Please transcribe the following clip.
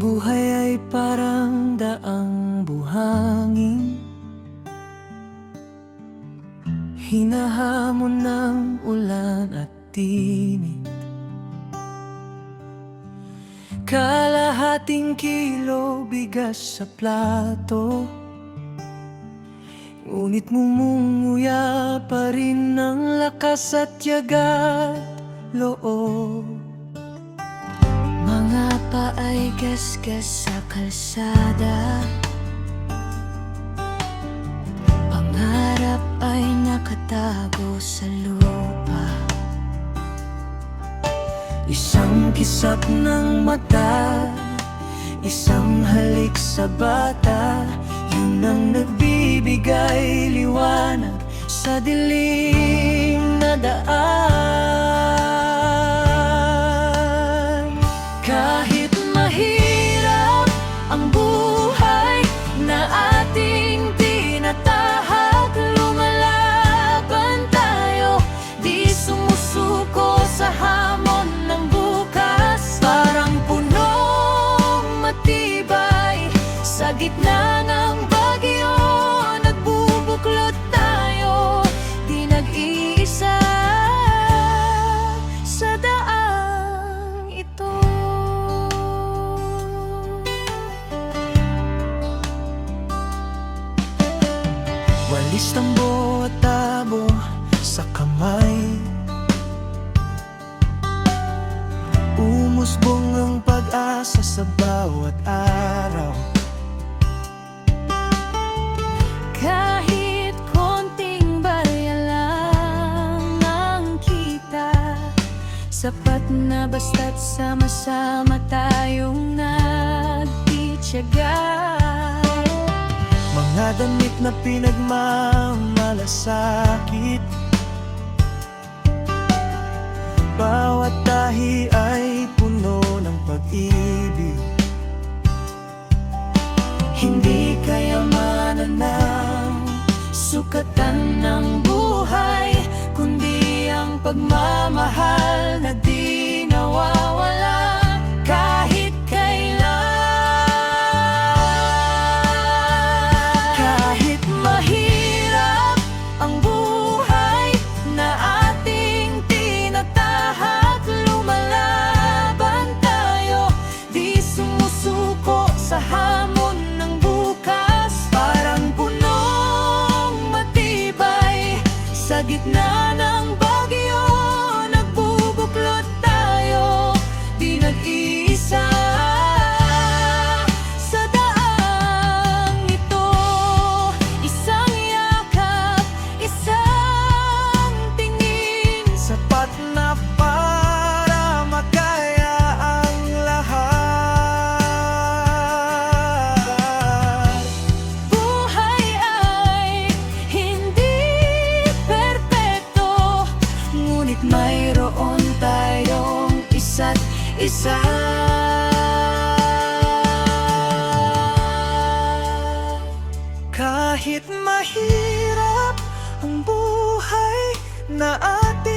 buhay ay parang daang buhangin, hinahamon ng ulan at tinig. Kalahating kilo bigas sa plato, ngunit mumunguya pa rin ng lakas at tiyaga at loob. Mga paay gasgas sa kalsada, pangarap ay nakatago sa lupa. Isang kisap ng mata, isang halik sa bata, yun ang nagbibigay liwanag sa dilim na daan. Kahit mahirap ang buhay na ating tinatahak, lumalaban tayo, di sumusuko sa hamon ng bukas. Parang punong matibay sa gitna ng bagyo, nagbubuklod tayo, di nag-iisa sa daang ito. Walis tambo at tabo sa kamay, umusbong ang pag-asa sa bawat araw. Kahit konting barya lang ang kita, sapat na basta't sama-sama tayong nagtitiyaga. Mga damit na pinagmamalasakit, bawat tahi ay puno ng pag-ibig. Hindi kayamanan ng sukatan ng buhay, kundi ang pagmamahal na di nawawala kahit kailan. Kahit mahirap ang buhay na ating tinatahak, lumalaban tayo, di sumusuko sa hamon ng bukas. Parang punong matibay sa gitna ng bagyo, nagbubuklod tayo, di nag-iisa sa daang ito. Isang yakap, isang tingin, sapat na para makaya ang lahat. Buhay ay hindi perpekto, ngunit mayroon tayong isa't isa. Kahit mahirap ang buhay na ating